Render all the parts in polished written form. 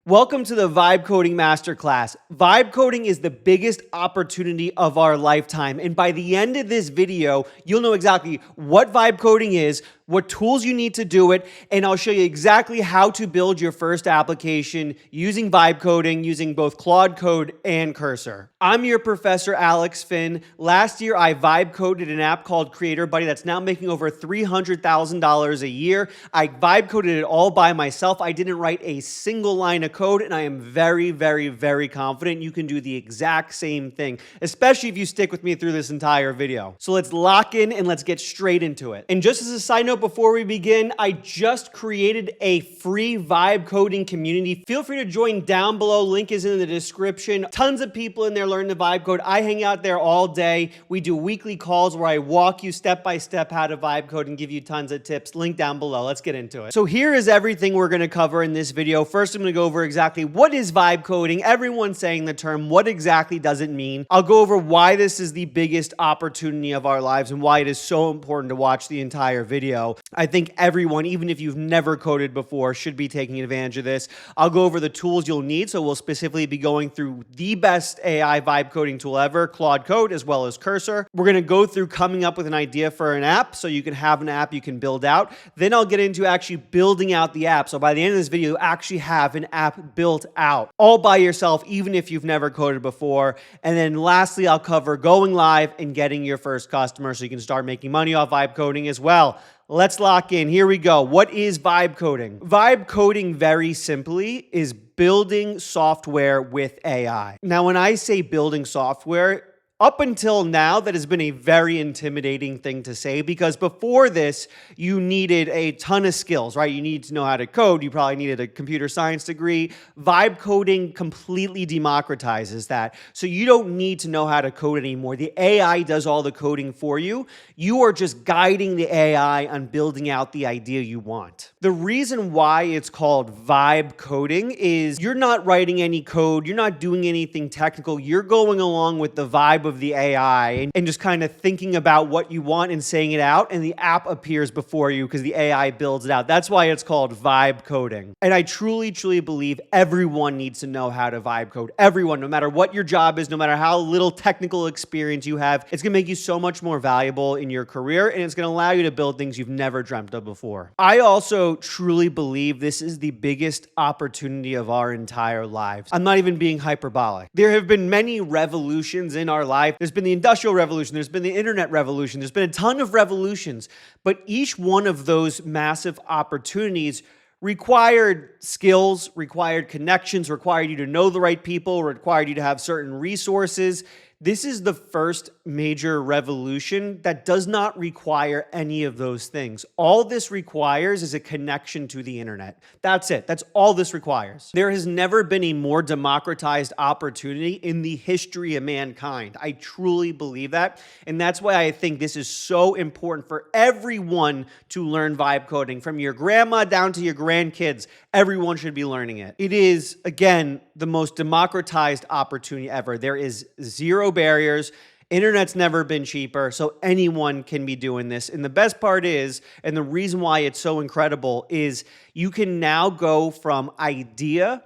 Welcome to the Vibe Coding Masterclass. Vibe coding is the biggest opportunity of our lifetime. And by the end of this video, you'll know exactly what vibe coding is, what tools you need to do it, and I'll show you exactly how to build your first application using vibe coding, using both Claude Code and Cursor. I'm your professor, Alex Finn. Last year, I vibe coded an app called Creator Buddy that's now making over $300,000 a year. I vibe coded it all by myself. I didn't write a single line of code, and I am very, very, very confident you can do the exact same thing, especially if you stick with me through this entire video. So let's lock in and let's get straight into it. And just as a side note, before we begin, I just created a free vibe coding community. Feel free to join down below. Link is in the description. Tons of people in there learn to vibe code. I hang out there all day. We do weekly calls where I walk you step by step how to vibe code and give you tons of tips. Link down below. Let's get into it. So here is everything we're going to cover in this video. First, I'm going to go over exactly what is vibe coding. Everyone's saying the term. What exactly does it mean? I'll go over why this is the biggest opportunity of our lives and why it is so important to watch the entire video. I think everyone, even if you've never coded before, should be taking advantage of this. I'll go over the tools you'll need. So we'll specifically be going through the best AI vibe coding tool ever, Claude Code, as well as Cursor. We're going to go through coming up with an idea for an app so you can have an app you can build out. Then I'll get into actually building out the app. So by the end of this video, you actually have an app built out all by yourself, even if you've never coded before. And then lastly, I'll cover going live and getting your first customer so you can start making money off vibe coding as well. Let's lock in. Here we go. What is vibe coding? Vibe coding, very simply, is building software with AI. Now, when I say building software, up until now, that has been a very intimidating thing to say because before this, you needed a ton of skills, right? You need to know how to code. You probably needed a computer science degree. Vibe coding completely democratizes that. So you don't need to know how to code anymore. The AI does all the coding for you. You are just guiding the AI on building out the idea you want. The reason why it's called vibe coding is you're not writing any code. You're not doing anything technical. You're going along with the vibe of the AI and just kind of thinking about what you want and saying it out, and the app appears before you because the AI builds it out. That's why it's called vibe coding. And I truly, truly believe everyone needs to know how to vibe code. Everyone, no matter what your job is, no matter how little technical experience you have, it's going to make you so much more valuable in your career, and it's going to allow you to build things you've never dreamt of before. I also truly believe this is the biggest opportunity of our entire lives. I'm not even being hyperbolic. There have been many revolutions in our life. There's been the Industrial Revolution. There's been the Internet Revolution. There's been a ton of revolutions, but each one of those massive opportunities required skills, required connections, required you to know the right people, required you to have certain resources. This is the first major revolution that does not require any of those things. All this requires is a connection to the internet. That's it. That's all this requires. There has never been a more democratized opportunity in the history of mankind. I truly believe that. And that's why I think this is so important for everyone to learn vibe coding. From your grandma down to your grandkids, everyone should be learning it. It is, again, the most democratized opportunity ever. There is zero barriers. Internet's never been cheaper, so anyone can be doing this. And the best part is, and the reason why it's so incredible, is you can now go from idea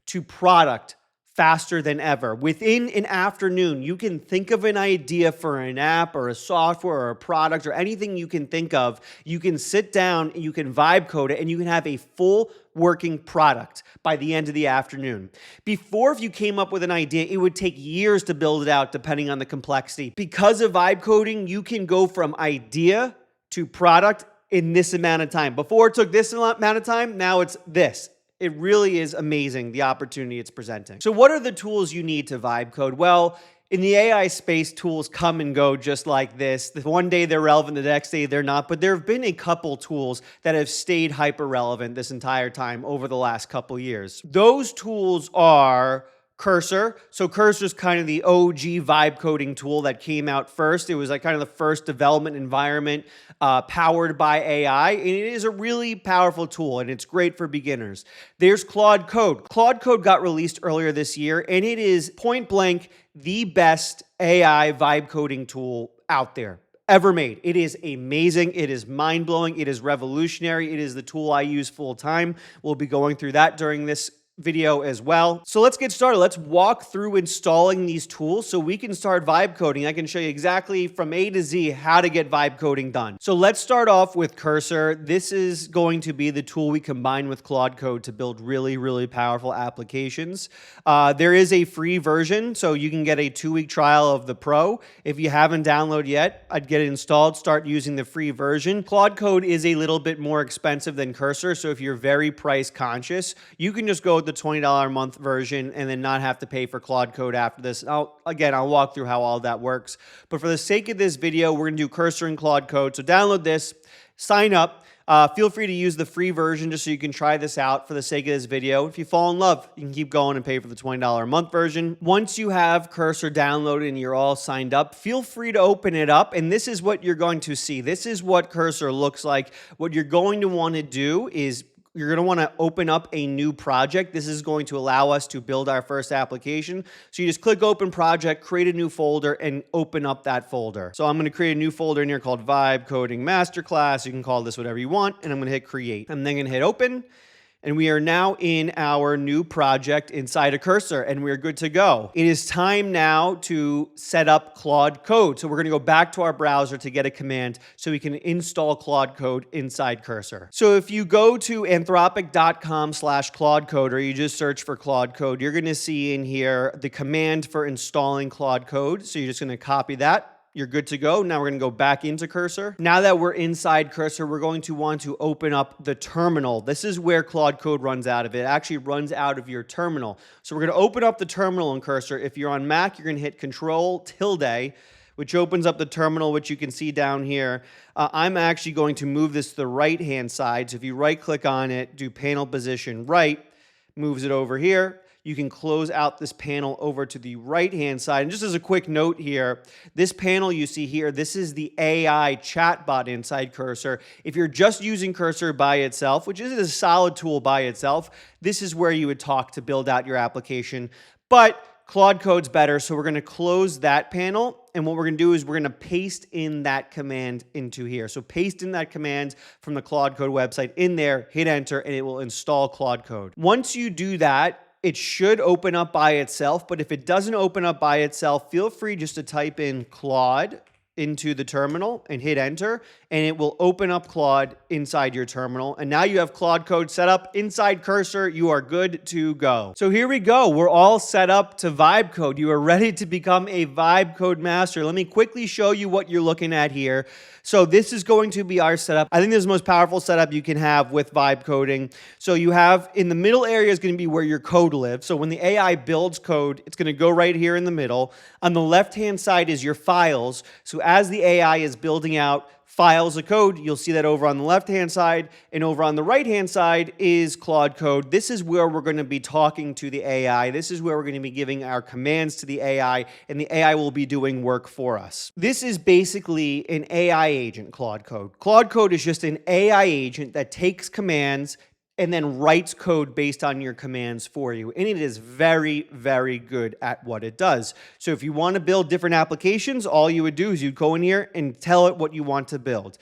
to product faster than ever. Within an afternoon, you can think of an idea for an app or a software or a product or anything you can think of. You can sit down, you can vibe code it, and you can have a full working product by the end of the afternoon. Before, if you came up with an idea, it would take years to build it out depending on the complexity. Because of vibe coding, you can go from idea to product in this amount of time. Before it took this amount of time, now it's this. It really is amazing, the opportunity it's presenting. So what are the tools you need to vibe code? Well, in the AI space, tools come and go just like this. One day they're relevant, the next day they're not. But there have been a couple tools that have stayed hyper relevant this entire time over the last couple years. Those tools are Cursor. So Cursor is kind of the OG vibe coding tool that came out first. It was like kind of the first development environment powered by AI. And it is a really powerful tool and it's great for beginners. There's Claude Code. Claude Code got released earlier this year and it is point blank the best AI vibe coding tool out there ever made. It is amazing. It is mind-blowing. It is revolutionary. It is the tool I use full time. We'll be going through that during this video as well. So let's get started. Let's walk through installing these tools so we can start vibe coding. I can show you exactly from A to Z how to get vibe coding done. So let's start off with Cursor. This is going to be the tool we combine with Claude Code to build really, really powerful applications. There is a free version, so you can get a 2-week trial of the Pro. If you haven't downloaded yet, I'd get it installed, start using the free version. Claude Code is a little bit more expensive than Cursor, so if you're very price conscious, you can just go with the $20 a month version and then not have to pay for Claude Code after this. I'll walk through how all that works. But for the sake of this video, we're going to do Cursor and Claude Code. So download this, sign up. Feel free to use the free version just so you can try this out for the sake of this video. If you fall in love, you can keep going and pay for the $20 a month version. Once you have Cursor downloaded and you're all signed up, feel free to open it up, and this is what you're going to see. This is what Cursor looks like. What you're going to want to do is you're going to want to open up a new project. This is going to allow us to build our first application. So you just click Open Project, create a new folder, and open up that folder. So I'm going to create a new folder in here called Vibe Coding Masterclass. You can call this whatever you want, and I'm going to hit Create. I'm then going to hit Open. And we are now in our new project inside of Cursor, and we're good to go. It is time now to set up Claude Code. So we're going to go back to our browser to get a command so we can install Claude Code inside Cursor. So if you go to anthropic.com/Claude Code, or you just search for Claude Code, you're going to see in here the command for installing Claude Code. So you're just going to copy that. You're good to go. Now we're going to go back into Cursor. Now that we're inside Cursor, we're going to want to open up the terminal. This is where Claude Code runs out of. It actually runs out of your terminal. So we're going to open up the terminal in Cursor. If you're on Mac, you're going to hit Control-tilde, which opens up the terminal, which you can see down here. I'm actually going to move this to the right-hand side. So if you right-click on it, do panel position right, moves it over here. You can close out this panel over to the right-hand side. And just as a quick note here, this panel you see here, this is the AI chatbot inside Cursor. If you're just using Cursor by itself, which is a solid tool by itself, this is where you would talk to build out your application. But Claude Code's better, so we're going to close that panel. And what we're going to do is we're going to paste in that command into here. So paste in that command from the Claude Code website in there, hit enter, and it will install Claude Code. Once you do that, it should open up by itself, but if it doesn't open up by itself, feel free just to type in Claude into the terminal and hit enter, and it will open up Claude inside your terminal. And now you have Claude Code set up inside Cursor. You are good to go. So here we go. We're all set up to vibe code. You are ready to become a vibe code master. Let me quickly show you what you're looking at here. So this is going to be our setup. I think this is the most powerful setup you can have with vibe coding. So you have in the middle area is going to be where your code lives. So when the AI builds code, it's going to go right here in the middle. On the left-hand side is your files. So as the AI is building out files of code, you'll see that over on the left-hand side, and over on the right-hand side is Claude Code. This is where we're going to be talking to the AI. This is where we're going to be giving our commands to the AI, and the AI will be doing work for us. This is basically an AI agent, Claude Code. Claude Code is just an AI agent that takes commands and then writes code based on your commands for you. And it is very, very good at what it does. So if you want to build different applications, all you would do is you'd go in here and tell it what you want to build.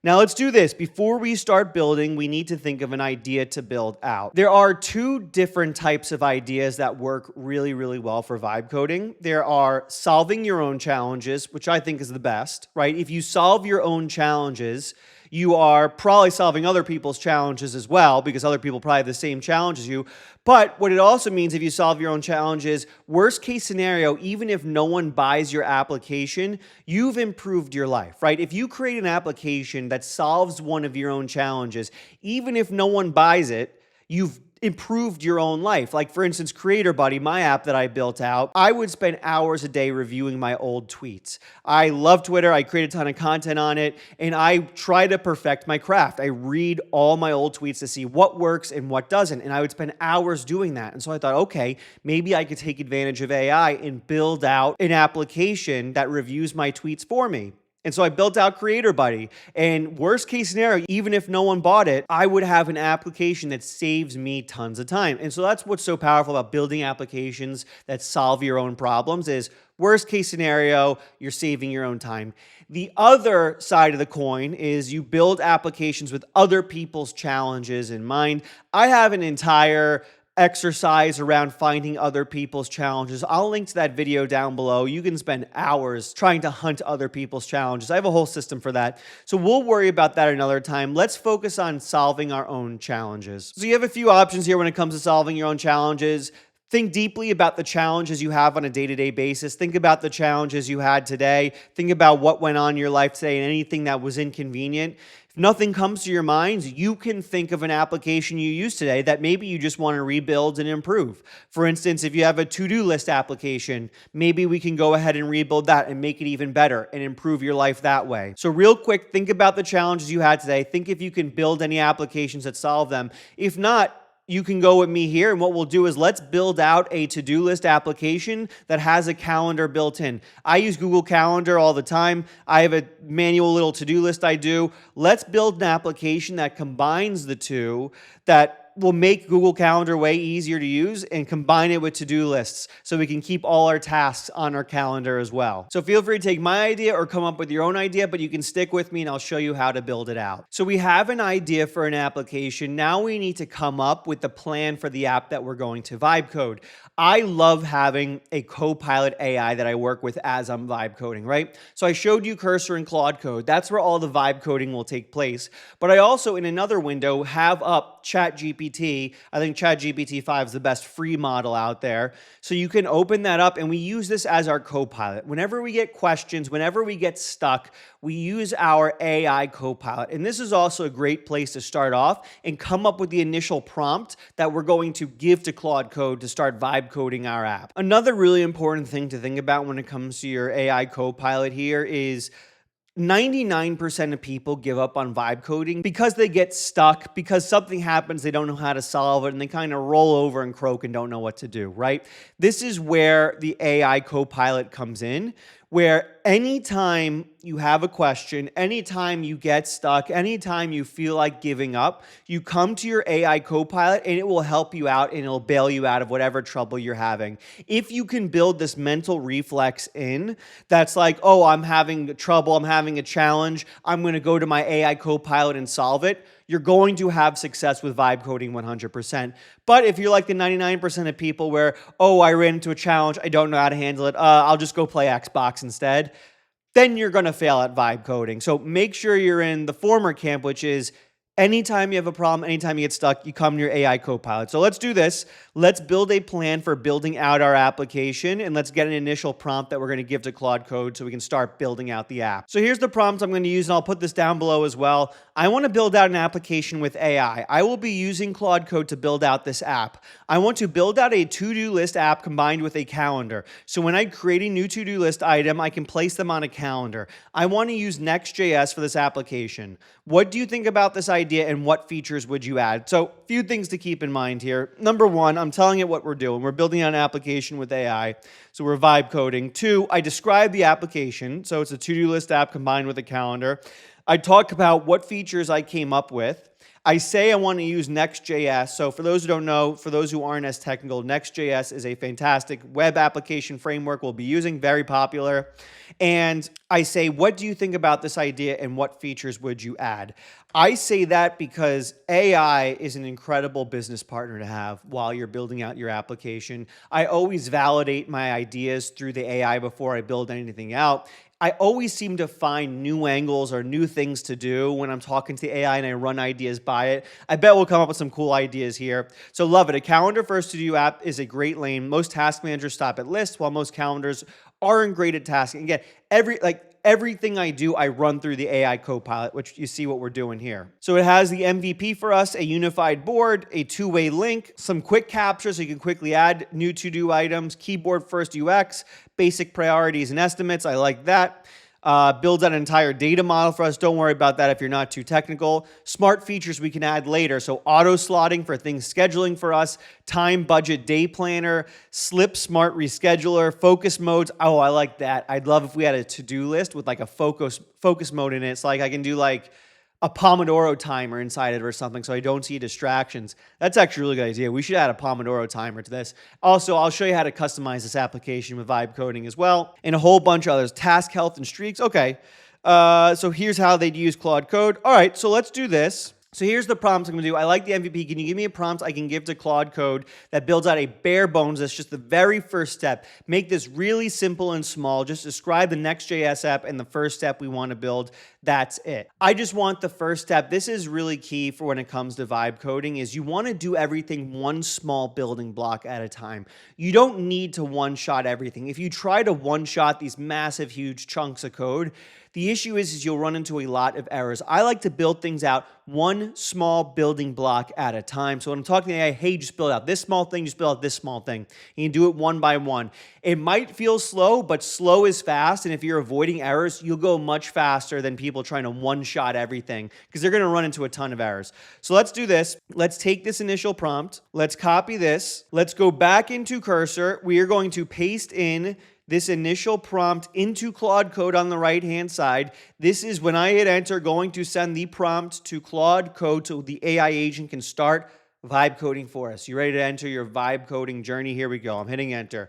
Now let's do this. Before we start building, we need to think of an idea to build out. There are two different types of ideas that work really, really well for vibe coding. There are solving your own challenges, which I think is the best, right? If you solve your own challenges, you are probably solving other people's challenges as well, because other people probably have the same challenge as you. But what it also means, if you solve your own challenges, worst case scenario, even if no one buys your application, you've improved your life, right? If you create an application that solves one of your own challenges, even if no one buys it, you've improved your own life. Like for instance, Creator Buddy, my app that I built out, I would spend hours a day reviewing my old tweets. I love Twitter. I create a ton of content on it, and I try to perfect my craft. I read all my old tweets to see what works and what doesn't, and I would spend hours doing that. And so I thought, okay, maybe I could take advantage of AI and build out an application that reviews my tweets for me. And so I built out Creator Buddy, and worst case scenario, even if no one bought it, I would have an application that saves me tons of time. And so that's what's so powerful about building applications that solve your own problems is worst case scenario, you're saving your own time. The other side of the coin is you build applications with other people's challenges in mind. I have an entire exercise around finding other people's challenges. I'll link to that video down below. You can spend hours trying to hunt other people's challenges. I have a whole system for that. So we'll worry about that another time. Let's focus on solving our own challenges. So you have a few options here when it comes to solving your own challenges. Think deeply about the challenges you have on a day-to-day basis. Think about the challenges you had today. Think about what went on in your life today and anything that was inconvenient. If nothing comes to your mind, you can think of an application you use today that maybe you just want to rebuild and improve. For instance, if you have a to-do list application, maybe we can go ahead and rebuild that and make it even better and improve your life that way. So real quick, think about the challenges you had today. Think if you can build any applications that solve them. If not, you can go with me here, and what we'll do is let's build out a to-do list application that has a calendar built in. I use Google Calendar all the time. I have a manual little to-do list I do. Let's build an application that combines the two, that will make Google Calendar way easier to use and combine it with to-do lists so we can keep all our tasks on our calendar as well. So feel free to take my idea or come up with your own idea, but you can stick with me and I'll show you how to build it out. So we have an idea for an application. Now we need to come up with the plan for the app that we're going to vibe code. I love having a Copilot AI that I work with as I'm vibe coding, right? So I showed you Cursor and Claude Code. That's where all the vibe coding will take place. But I also, in another window, have up ChatGPT. I think ChatGPT 5 is the best free model out there. So you can open that up and we use this as our Copilot. Whenever we get questions, whenever we get stuck, we use our AI Copilot. And this is also a great place to start off and come up with the initial prompt that we're going to give to Claude Code to start vibe coding our app. Another really important thing to think about when it comes to your AI Copilot here is 99% of people give up on vibe coding because they get stuck, because something happens, they don't know how to solve it, and they kind of roll over and croak and don't know what to do, right? This is where the AI Copilot comes in, where anytime you have a question, anytime you get stuck, anytime you feel like giving up, you come to your AI Copilot and it will help you out and it'll bail you out of whatever trouble you're having. If you can build this mental reflex in, that's like, oh, I'm having trouble, I'm having a challenge, I'm going to go to my AI Copilot and solve it, you're going to have success with vibe coding 100%. But if you're like the 99% of people where, oh, I ran into a challenge, I don't know how to handle it, I'll just go play Xbox instead, then you're going to fail at vibe coding. So make sure you're in the former camp, which is anytime you have a problem, anytime you get stuck, you come to your AI Copilot. So let's do this. Let's build a plan for building out our application, and let's get an initial prompt that we're going to give to Claude Code so we can start building out the app. So here's the prompt I'm going to use, and I'll put this down below as well. I want to build out an application with AI. I will be using Claude Code to build out this app. I want to build out a to-do list app combined with a calendar. So when I create a new to-do list item, I can place them on a calendar. I want to use NextJS for this application. What do you think about this idea and what features would you add? So a few things to keep in mind here. Number one, I'm telling it what we're doing. We're building out an application with AI. So we're vibe coding. Two, I describe the application. So it's a to-do list app combined with a calendar. I talk about what features I came up with. I say I want to use NextJS. So for those who don't know, for those who aren't as technical, NextJS is a fantastic web application framework we'll be using, very popular. And I say, what do you think about this idea and what features would you add? I say that because AI is an incredible business partner to have while you're building out your application. I always validate my ideas through the AI before I build anything out. I always seem to find new angles or new things to do when I'm talking to the AI and I run ideas by it. I bet we'll come up with some cool ideas here. So love it. A calendar first to-do app is a great lane. Most task managers stop at lists, while most calendars aren't great at tasking. Again, everything I do, I run through the AI Copilot, which you see what we're doing here. So it has the MVP for us, a unified board, a two-way link, some quick capture so you can quickly add new to-do items, keyboard first UX, basic priorities and estimates. I like that. Builds out an entire data model for us. Don't worry about that if you're not too technical. Smart features we can add later. So auto slotting for things scheduling for us, time budget day planner, slip smart rescheduler, focus modes. Oh, I like that. I'd love if we had a to-do list with like a focus mode in it. It's like I can do like a Pomodoro timer inside it or something so I don't see distractions. That's actually a really good idea. We should add a Pomodoro timer to this. Also, I'll show you how to customize this application with vibe coding as well, and a whole bunch of others. Task, health, and streaks. Okay, so here's how they'd use Claude Code. All right, so let's do this. So here's the prompts I'm going to do. I like the MVP. Can you give me a prompt I can give to Claude Code that builds out a bare bones? That's just the very first step. Make this really simple and small. Just describe the NextJS app and the first step we want to build. That's it. I just want the first step. This is really key for when it comes to vibe coding is you want to do everything one small building block at a time. You don't need to one-shot everything. If you try to one-shot these massive, huge chunks of code, the issue is you'll run into a lot of errors. I like to build things out one small building block at a time. So when I'm talking to AI, hey, just build out this small thing, just build out this small thing. You can do it one by one. It might feel slow, but slow is fast. And if you're avoiding errors, you'll go much faster than people trying to one-shot everything because they're going to run into a ton of errors. So let's do this. Let's take this initial prompt. Let's copy this. Let's go back into Cursor. We are going to paste in this initial prompt into Claude Code on the right-hand side. This is when I hit enter, going to send the prompt to Claude Code so the AI agent can start vibe coding for us. You ready to enter your vibe coding journey? Here we go. I'm hitting enter.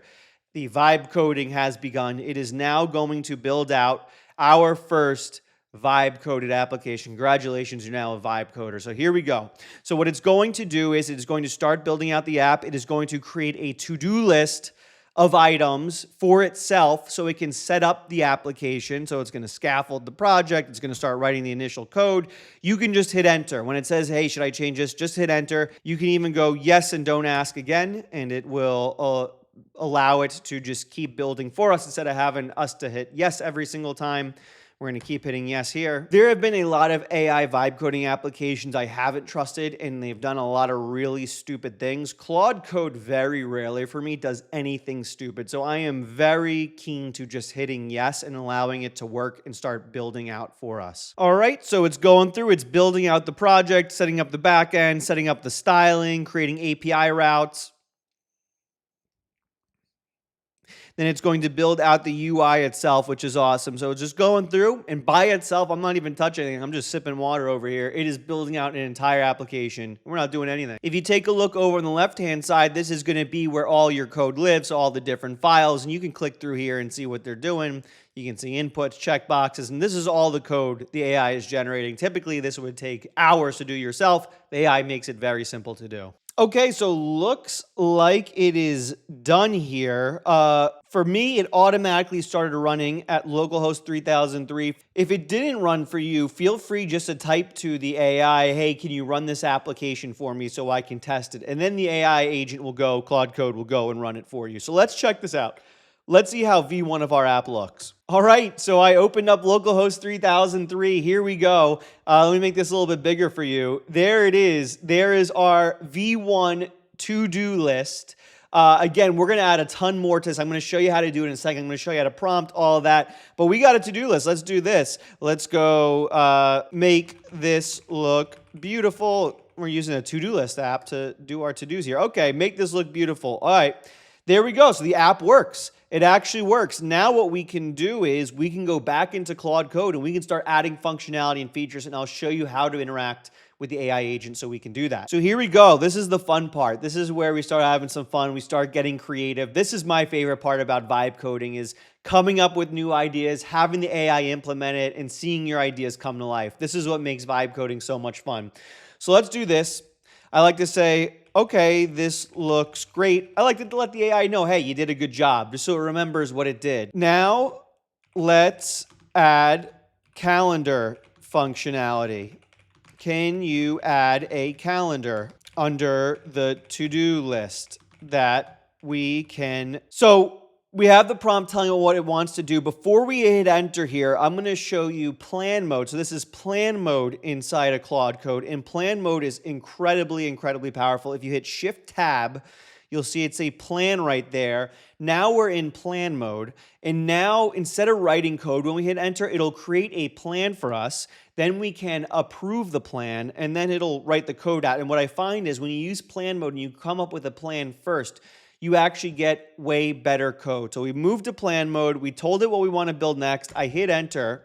The vibe coding has begun. It is now going to build out our first vibe coded application. Congratulations, you're now a vibe coder. So here we go. So what it's going to do is it's going to start building out the app. It is going to create a to-do list of items for itself so it can set up the application. So it's going to scaffold the project. It's going to start writing the initial code. You can just hit enter. When it says, hey, should I change this? Just hit enter. You can even go yes and don't ask again, and it will allow it to just keep building for us instead of having us to hit yes every single time. We're going to keep hitting yes here. There have been a lot of AI vibe coding applications I haven't trusted, and they've done a lot of really stupid things. Claude Code very rarely for me does anything stupid. So I am very keen to just hitting yes and allowing it to work and start building out for us. All right, so it's going through, it's building out the project, setting up the back end, setting up the styling, creating API routes. Then it's going to build out the UI itself, which is awesome. So it's just going through, and by itself, I'm not even touching anything. I'm just sipping water over here. It is building out an entire application. We're not doing anything. If you take a look over on the left-hand side, this is going to be where all your code lives, all the different files, and you can click through here and see what they're doing. You can see inputs, checkboxes, and this is all the code the AI is generating. Typically, this would take hours to do yourself. The AI makes it very simple to do. Okay, so looks like it is done here. For me, it automatically started running at localhost 3003. If it didn't run for you, feel free just to type to the AI, hey, can you run this application for me so I can test it? And then the AI agent will go, Claude Code will go and run it for you. So let's check this out. Let's see how V1 of our app looks. All right, so I opened up localhost 3003. Here we go. Let me make this a little bit bigger for you. There it is. There is our V1 to-do list. Again, we're going to add a ton more to this. I'm going to show you how to do it in a second. I'm going to show you how to prompt all of that. But we got a to-do list. Let's do this. Let's go make this look beautiful. We're using a to-do list app to do our to-dos here. Okay, make this look beautiful. All right, there we go. So the app works. It actually works. Now what we can do is we can go back into Claude Code and we can start adding functionality and features, and I'll show you how to interact with the AI agent so we can do that. So here we go. This is the fun part. This is where we start having some fun. We start getting creative. This is my favorite part about vibe coding is coming up with new ideas, having the AI implement it, and seeing your ideas come to life. This is what makes vibe coding so much fun. So let's do this. I like to say, okay, this looks great. I like to let the AI know, hey, you did a good job, just so it remembers what it did. Now, let's add calendar functionality. Can you add a calendar under the to-do list that we can... So we have the prompt telling it what it wants to do. Before we hit enter here, I'm going to show you plan mode. So this is plan mode inside of Claude Code, and plan mode is incredibly, incredibly powerful. If you hit Shift Tab, you'll see it's a plan right there. Now we're in plan mode, and now instead of writing code, when we hit enter, it'll create a plan for us. Then we can approve the plan, and then it'll write the code out. And what I find is when you use plan mode and you come up with a plan first, you actually get way better code. So we moved to plan mode. We told it what we want to build next. I hit enter,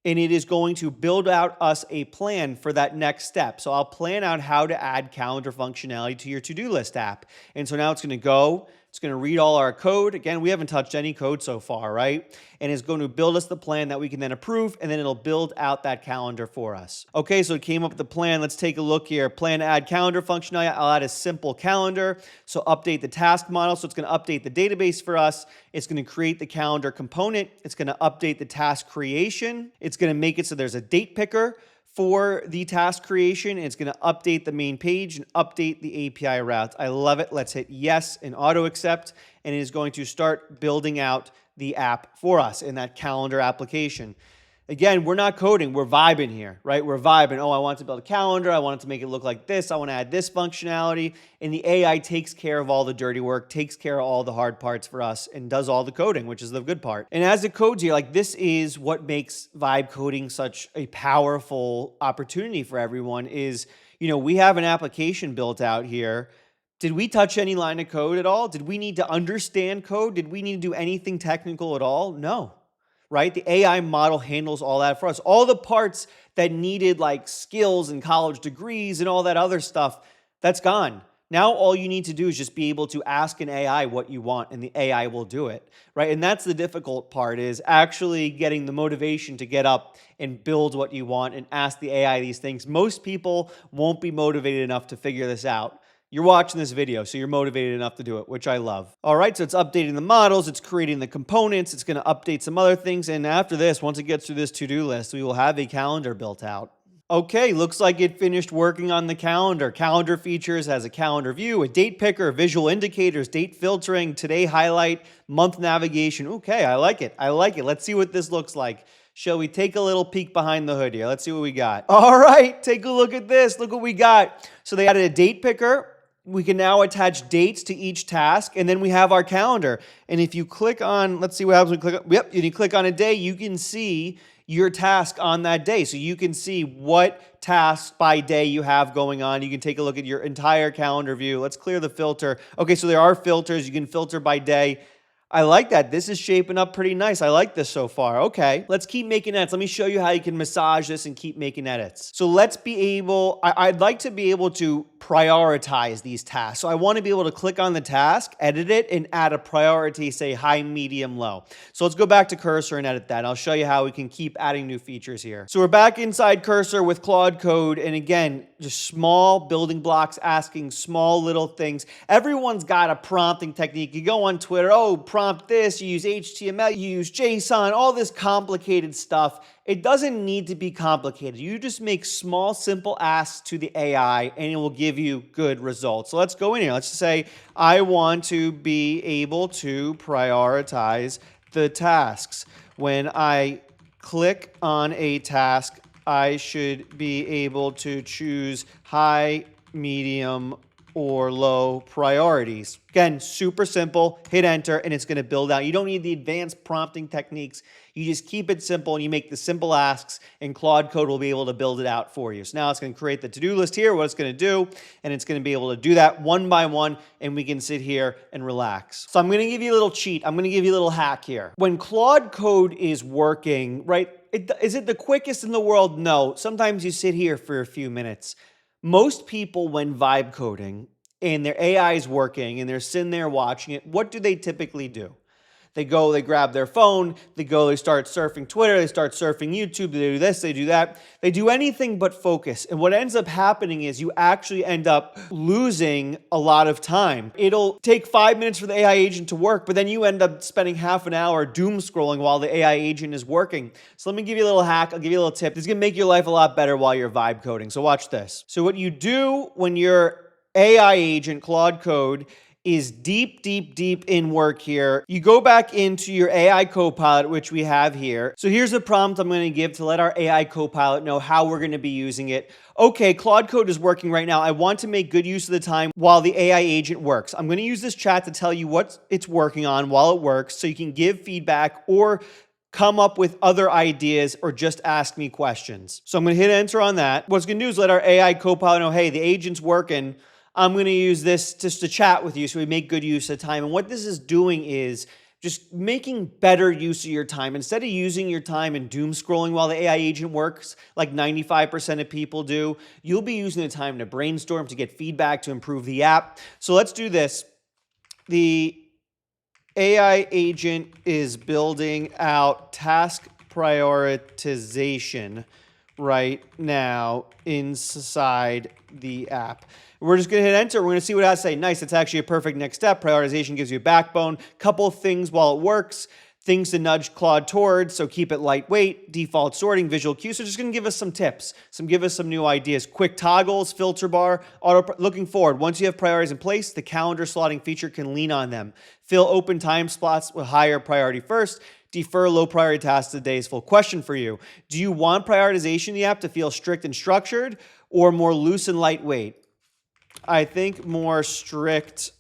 and it is going to build out us a plan for that next step. So I'll plan out how to add calendar functionality to your to-do list app. And so now it's going to go It's going to read all our code. Again, we haven't touched any code so far, right? And it's going to build us the plan that we can then approve, and then it'll build out that calendar for us. Okay, so it came up with the plan. Let's take a look here. Plan to add calendar functionality. I'll add a simple calendar. So update the task model. So it's going to update the database for us. It's going to create the calendar component. It's going to update the task creation. It's going to make it so there's a date picker for the task creation. It's going to update the main page and update the API routes. I love it. Let's hit yes and auto accept, and it is going to start building out the app for us in that calendar application. Again, we're not coding, we're vibing here, right? We're vibing. Oh, I want to build a calendar. I want it to make it look like this. I want to add this functionality. And the AI takes care of all the dirty work, takes care of all the hard parts for us, and does all the coding, which is the good part. And as it codes here, like this is what makes vibe coding such a powerful opportunity for everyone is, we have an application built out here. Did we touch any line of code at all? Did we need to understand code? Did we need to do anything technical at all? No. Right? The AI model handles all that for us. All the parts that needed like skills and college degrees and all that other stuff, that's gone. Now all you need to do is just be able to ask an AI what you want, and the AI will do it, right? And that's the difficult part, is actually getting the motivation to get up and build what you want and ask the AI these things. Most people won't be motivated enough to figure this out. You're watching this video, so you're motivated enough to do it, which I love. All right, so it's updating the models, it's creating the components, it's gonna update some other things, and after this, once it gets through this to-do list, we will have a calendar built out. Okay, looks like it finished working on the calendar. Calendar features has a calendar view, a date picker, visual indicators, date filtering, today highlight, month navigation. Okay, I like it, I like it. Let's see what this looks like. Shall we take a little peek behind the hood here? Let's see what we got. All right, take a look at this. Look what we got. So they added a date picker. We can now attach dates to each task, and then we have our calendar. And if you click on, let's see what happens when you click on, yep, if you click on a day, you can see your task on that day. So you can see what tasks by day you have going on. You can take a look at your entire calendar view. Let's clear the filter. Okay, so there are filters. You can filter by day. I like that. This is shaping up pretty nice. I like this so far. Okay, let's keep making edits. Let me show you how you can massage this and keep making edits. So let's be able, I'd like to be able to prioritize these tasks. So I want to be able to click on the task, edit it, and add a priority, say high, medium, low. So let's go back to Cursor and edit that. I'll show you how we can keep adding new features here. So we're back inside Cursor with Claude Code. And again, just small building blocks, asking small little things. Everyone's got a prompting technique. You go on Twitter, oh, prompt this, you use HTML, you use JSON, all this complicated stuff. It doesn't need to be complicated. You just make small, simple asks to the AI, and it will give you good results. So let's go in here. Let's just say, I want to be able to prioritize the tasks. When I click on a task, I should be able to choose high, medium, or low priorities. Again, super simple, hit enter, and it's gonna build out. You don't need the advanced prompting techniques. You just keep it simple and you make the simple asks, and Claude Code will be able to build it out for you. So now it's gonna create the to-do list here, what it's gonna do, and it's gonna be able to do that one by one, and we can sit here and relax. So I'm gonna give you a little cheat. I'm gonna give you a little hack here. When Claude Code is working, right, is it the quickest in the world? No. Sometimes you sit here for a few minutes. Most people, when vibe coding and their AI is working and they're sitting there watching it, what do they typically do? They go, they grab their phone, they start surfing Twitter, they start surfing YouTube, they do this, they do that. They do anything but focus. And what ends up happening is you actually end up losing a lot of time. It'll take 5 minutes for the AI agent to work, but then you end up spending half an hour doom scrolling while the AI agent is working. So let me give you a little hack, I'll give you a little tip. This is gonna make your life a lot better while you're vibe coding. So watch this. So what you do when your AI agent, Claude Code, is deep in work here. You go back into your AI Copilot, which we have here. So here's a prompt I'm going to give to let our AI Copilot know how we're going to be using it. Okay, Claude Code is working right now. I want to make good use of the time while the AI agent works. I'm going to use this chat to tell you what it's working on while it works, so you can give feedback or come up with other ideas or just ask me questions. So I'm going to hit enter on that. What it's going to do is let our AI Copilot know, hey, the agent's working. I'm going to use this just to chat with you so we make good use of time. And what this is doing is just making better use of your time. Instead of using your time and doom scrolling while the AI agent works, like 95% of people do, you'll be using the time to brainstorm, to get feedback, to improve the app. So let's do this. The AI agent is building out task prioritization right now inside the app. We're just going to hit enter. We're going to see what it has to say. Nice. It's actually a perfect next step. Prioritization gives you a backbone. Couple things while it works. Things to nudge Claude towards, so keep it lightweight, default sorting, visual cues. So just going to give us some tips, give us some new ideas. Quick toggles, filter bar, looking forward. Once you have priorities in place, the calendar slotting feature can lean on them. Fill open time slots with higher priority first. Defer low priority tasks to the day's full. Question for you. Do you want prioritization in the app to feel strict and structured or more loose and lightweight? I think more strict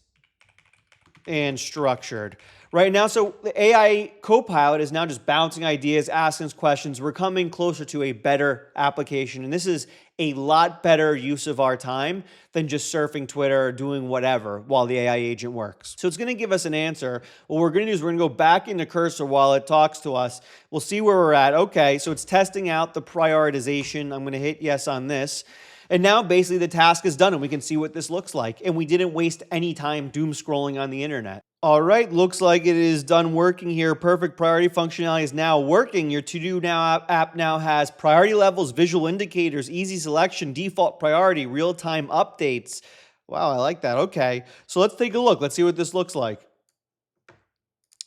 and structured. Right now, so the AI Copilot is now just bouncing ideas, asking us questions. We're coming closer to a better application, and this is a lot better use of our time than just surfing Twitter or doing whatever while the AI agent works. So it's going to give us an answer. What we're going to do is we're going to go back into Cursor while it talks to us. We'll see where we're at. Okay, so it's testing out the prioritization. I'm going to hit yes on this. And now basically the task is done and we can see what this looks like. And we didn't waste any time doom scrolling on the internet. All right, looks like it is done working here. Perfect priority functionality is now working. Your To-Do Now app now has priority levels, visual indicators, easy selection, default priority, real-time updates. Wow, I like that. Okay, so let's take a look. Let's see what this looks like.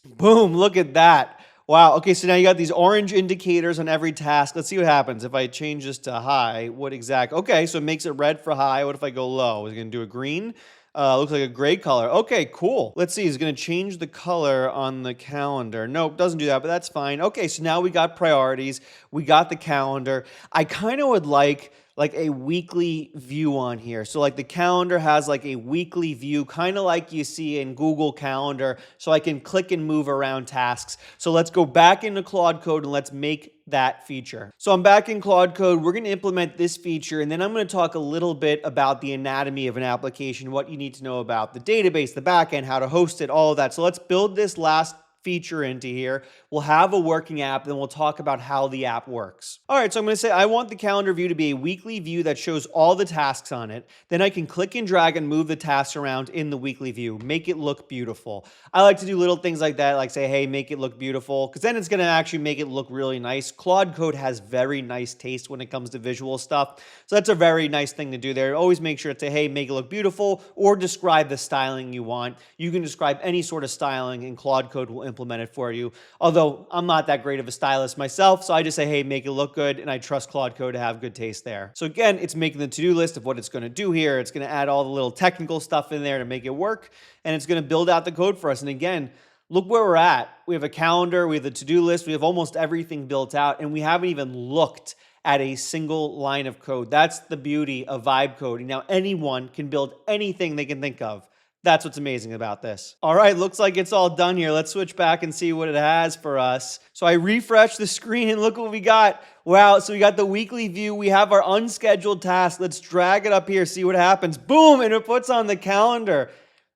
Boom, look at that. Wow, okay, so now you got these orange indicators on every task. Let's see what happens. If I change this to high, okay, so it makes it red for high. What if I go low? Is it gonna do a green? Looks like a gray color. Okay, cool. Let's see, is it gonna change the color on the calendar? Nope, doesn't do that, but that's fine. Okay, so now we got priorities. We got the calendar. I kind of would like a weekly view on here. So like the calendar has like a weekly view, kind of like you see in Google Calendar, so I can click and move around tasks. So let's go back into Claude Code and let's make that feature. So I'm back in Claude Code. We're going to implement this feature, and then I'm going to talk a little bit about the anatomy of an application, what you need to know about the database, the backend, how to host it, all of that. So let's build this last feature into here. We'll have a working app, then we'll talk about how the app works. All right, so I'm going to say I want the calendar view to be a weekly view that shows all the tasks on it. Then I can click and drag and move the tasks around in the weekly view, make it look beautiful. I like to do little things like that, like say, hey, make it look beautiful, because then it's going to actually make it look really nice. Claude Code has very nice taste when it comes to visual stuff, so that's a very nice thing to do there. Always make sure to say, hey, make it look beautiful, or describe the styling you want. You can describe any sort of styling, and Claude Code will implement it for you. Although I'm not that great of a stylist myself, so I just say, hey, make it look good, and I trust Claude Code to have good taste there. So again, it's making the to-do list of what it's going to do here. It's going to add all the little technical stuff in there to make it work, and it's going to build out the code for us. And again, look where we're at. We have a calendar, we have the to-do list, we have almost everything built out, and we haven't even looked at a single line of code. That's the beauty of vibe coding. Now, anyone can build anything they can think of. That's what's amazing about this. All right, looks like it's all done here. Let's switch back and see what it has for us. So I refresh the screen and look what we got. Wow, so we got the weekly view. We have our unscheduled task. Let's drag it up here, see what happens. Boom, and it puts on the calendar.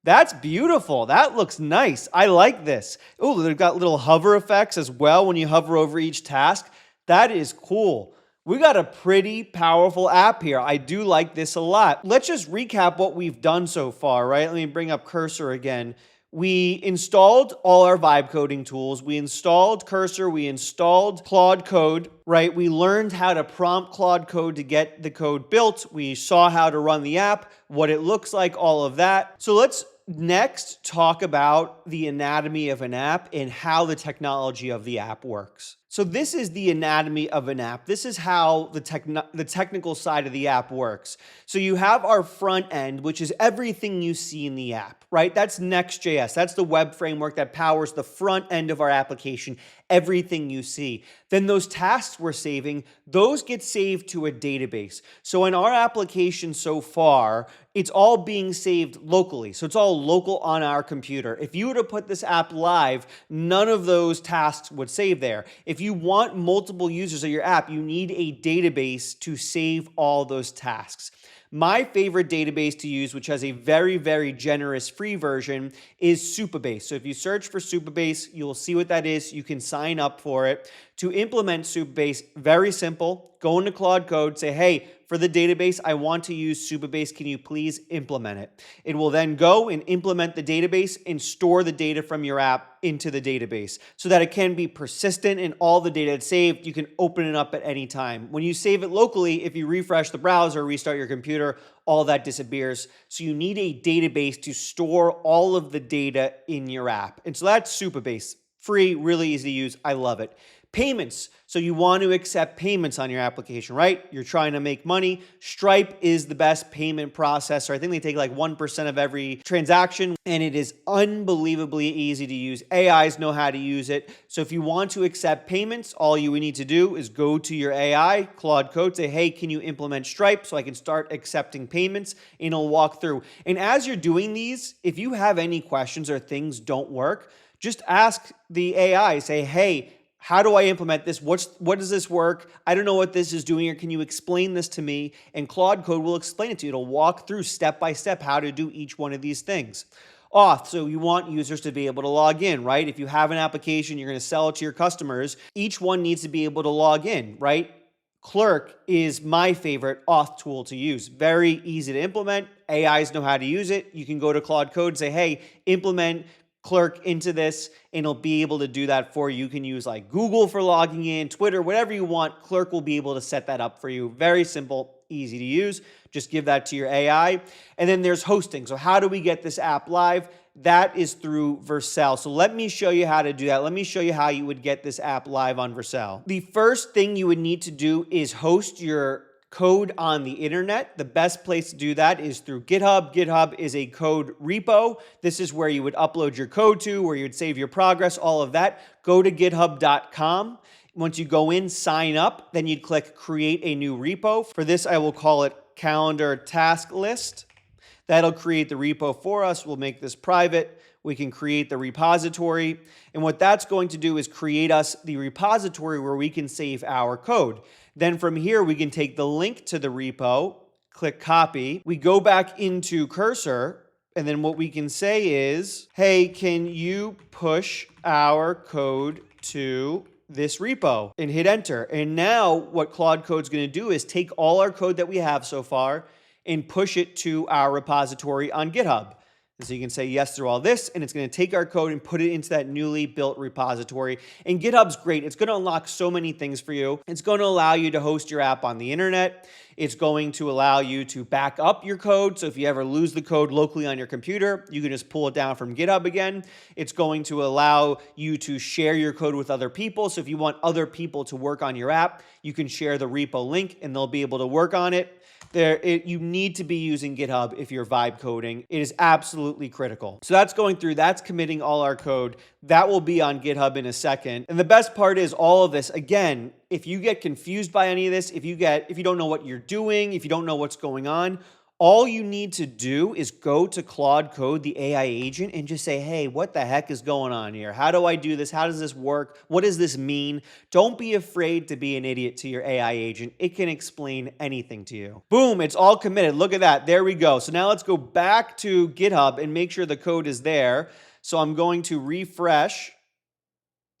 That's beautiful. That looks nice. I like this. Oh, they've got little hover effects as well when you hover over each task. That is cool. We got a pretty powerful app here. I do like this a lot. Let's just recap what we've done so far, right? Let me bring up Cursor again. We installed all our vibe coding tools. We installed Cursor. We installed Claude Code, right? We learned how to prompt Claude Code to get the code built. We saw how to run the app, what it looks like, all of that. So let's next talk about the anatomy of an app and how the technology of the app works. So this is the anatomy of an app. This is how the technical side of the app works. So you have our front end, which is everything you see in the app, right? That's NextJS. That's the web framework that powers the front end of our application, everything you see. Then those tasks we're saving, those get saved to a database. So in our application so far, it's all being saved locally. So it's all local on our computer. If you were to put this app live, none of those tasks would save there. If you want multiple users of your app, you need a database to save all those tasks. My favorite database to use, which has a very, very generous free version, is Supabase. So if you search for Supabase, you'll see what that is. You can sign up for it. To implement Supabase, very simple. Go into Claude Code, say, hey, for the database, I want to use Supabase. Can you please implement it? It will then go and implement the database and store the data from your app into the database so that it can be persistent and all the data it's saved, you can open it up at any time. When you save it locally, if you refresh the browser, restart your computer, all that disappears. So you need a database to store all of the data in your app. And so that's Supabase. Free, really easy to use. I love it. Payments. So you want to accept payments on your application, right? You're trying to make money. Stripe is the best payment processor. I think they take like 1% of every transaction, and it is unbelievably easy to use. AIs know how to use it. So if you want to accept payments, all you need to do is go to your AI, Claude Code, say, hey, can you implement Stripe so I can start accepting payments? And it'll walk through. And as you're doing these, if you have any questions or things don't work, just ask the AI, say, hey, how do I implement this? What does this work? I don't know what this is doing, or can you explain this to me? And Claude Code will explain it to you. It'll walk through step by step how to do each one of these things. Auth, so you want users to be able to log in, right? If you have an application, you're going to sell it to your customers, each one needs to be able to log in, right? Clerk is my favorite auth tool to use. Very easy to implement. AIs know how to use it. You can go to Claude Code and say, hey, implement Clerk into this, and it'll be able to do that for you. You can use like Google for logging in, Twitter, whatever you want. Clerk will be able to set that up for you. Very simple, easy to use. Just give that to your AI. And then there's hosting. So how do we get this app live? That is through Vercel. So let me show you how to do that. Let me show you how you would get this app live on Vercel. The first thing you would need to do is host your code on the internet. The best place to do that is through GitHub. GitHub is a code repo. This is where you would upload your code to, where you would save your progress, all of that. Go to github.com. Once you go in, sign up, then you'd click create a new repo. For this, I will call it calendar task list. That'll create the repo for us. We'll make this private. We can create the repository. And what that's going to do is create us the repository where we can save our code. Then from here, we can take the link to the repo, click copy. We go back into Cursor, and then what we can say is, hey, can you push our code to this repo? And hit enter. And now what Claude Code's going to do is take all our code that we have so far and push it to our repository on GitHub. And so you can say yes through all this, and it's going to take our code and put it into that newly built repository. And GitHub's great. It's going to unlock so many things for you. It's going to allow you to host your app on the internet. It's going to allow you to back up your code. So if you ever lose the code locally on your computer, you can just pull it down from GitHub again. It's going to allow you to share your code with other people. So if you want other people to work on your app, you can share the repo link and they'll be able to work on it. You need to be using GitHub if you're vibe coding. It is absolutely critical. So that's going through, that's committing all our code. That will be on GitHub in a second. And the best part is all of this, again, if you get confused by any of this, if you don't know what you're doing, if you don't know what's going on, all you need to do is go to Claude Code, the AI agent, and just say, hey, what the heck is going on here? How do I do this? How does this work? What does this mean? Don't be afraid to be an idiot to your AI agent. It can explain anything to you. Boom, it's all committed. Look at that. There we go. So now let's go back to GitHub and make sure the code is there. So I'm going to refresh,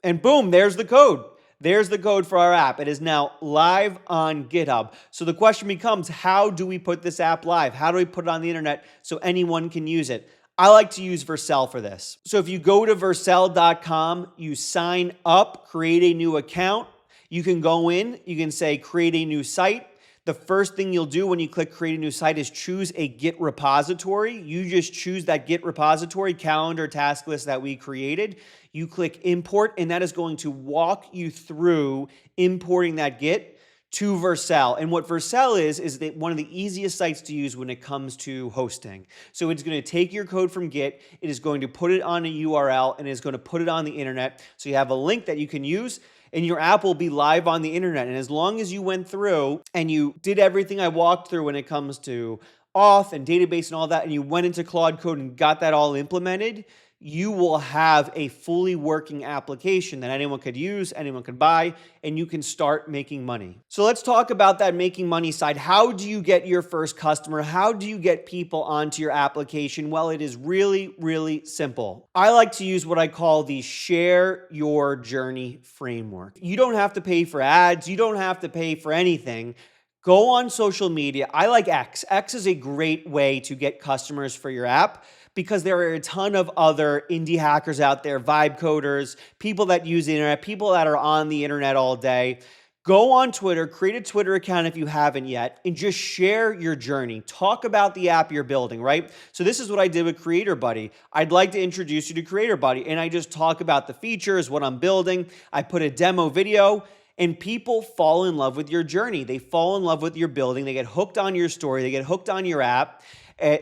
and boom, there's the code. There's the code for our app. It is now live on GitHub. So the question becomes, how do we put this app live? How do we put it on the internet so anyone can use it? I like to use Vercel for this. So if you go to vercel.com, you sign up, create a new account. You can go in, you can say create a new site. The first thing you'll do when you click create a new site is choose a Git repository. You just choose that Git repository, calendar task list that we created. You click import, and that is going to walk you through importing that Git to Vercel. And what Vercel is one of the easiest sites to use when it comes to hosting. So it's going to take your code from Git, it is going to put it on a URL, and it is going to put it on the internet. So you have a link that you can use, and your app will be live on the internet. And as long as you went through and you did everything I walked through when it comes to auth and database and all that, and you went into Claude Code and got that all implemented, you will have a fully working application that anyone could use, anyone could buy, and you can start making money. So let's talk about that making money side. How do you get your first customer? How do you get people onto your application? Well, it is really, really simple. I like to use what I call the share your journey framework. You don't have to pay for ads. You don't have to pay for anything. Go on social media. I like X. X is a great way to get customers for your app because there are a ton of other indie hackers out there, vibe coders, people that use the internet, people that are on the internet all day. Go on Twitter, create a Twitter account if you haven't yet, and just share your journey. Talk about the app you're building, right? So this is what I did with Creator Buddy. I'd like to introduce you to Creator Buddy, and I just talk about the features, what I'm building. I put a demo video, and people fall in love with your journey. They fall in love with your building. They get hooked on your story. They get hooked on your app.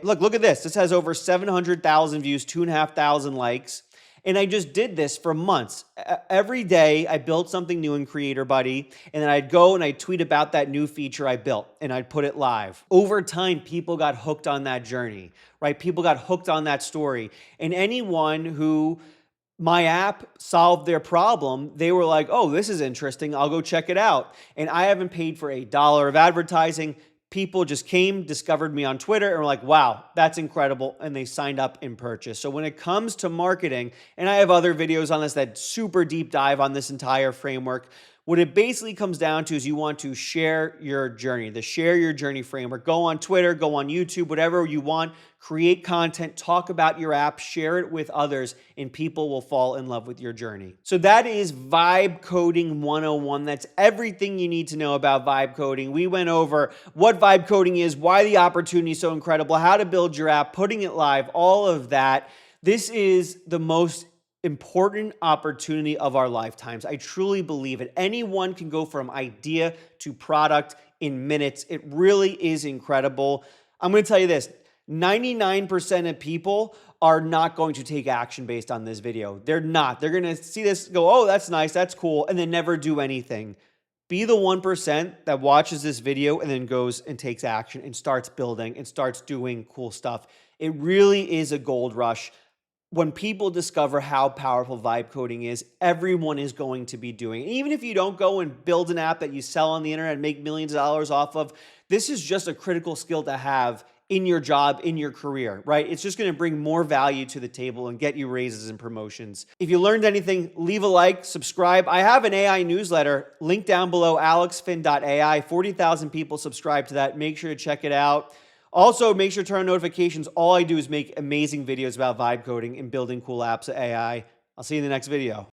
Look at this. This has over 700,000 views, 2,500 likes. And I just did this for months. Every day I built something new in Creator Buddy, and then I'd go and I'd tweet about that new feature I built and I'd put it live. Over time, people got hooked on that journey, right? People got hooked on that story. And anyone who my app solved their problem, they were like, oh, this is interesting. I'll go check it out. And I haven't paid for $1 of advertising. People just came, discovered me on Twitter, and were like, wow, that's incredible. And they signed up and purchased. So when it comes to marketing, and I have other videos on this that super deep dive on this entire framework, what it basically comes down to is you want to share your journey, the share your journey framework. Go on Twitter, go on YouTube, whatever you want, create content, talk about your app, share it with others, and people will fall in love with your journey. So that is Vibe Coding 101. That's everything you need to know about vibe coding. We went over what vibe coding is, why the opportunity is so incredible, how to build your app, putting it live, all of that. This is the most important opportunity of our lifetimes. I truly believe it. Anyone can go from idea to product in minutes. It really is incredible. I'm going to tell you this, 99% of people are not going to take action based on this video. They're not. They're going to see this, go, oh, that's nice, that's cool, and then never do anything. Be the 1% that watches this video and then goes and takes action and starts building and starts doing cool stuff. It really is a gold rush. When people discover how powerful vibe coding is, everyone is going to be doing it. Even if you don't go and build an app that you sell on the internet and make millions of dollars off of, this is just a critical skill to have in your job, in your career, right? It's just going to bring more value to the table and get you raises and promotions. If you learned anything, leave a like, subscribe. I have an AI newsletter, link down below, alexfin.ai. 40,000 people subscribe to that. Make sure to check it out. Also, make sure to turn on notifications. All I do is make amazing videos about vibe coding and building cool apps at AI. I'll see you in the next video.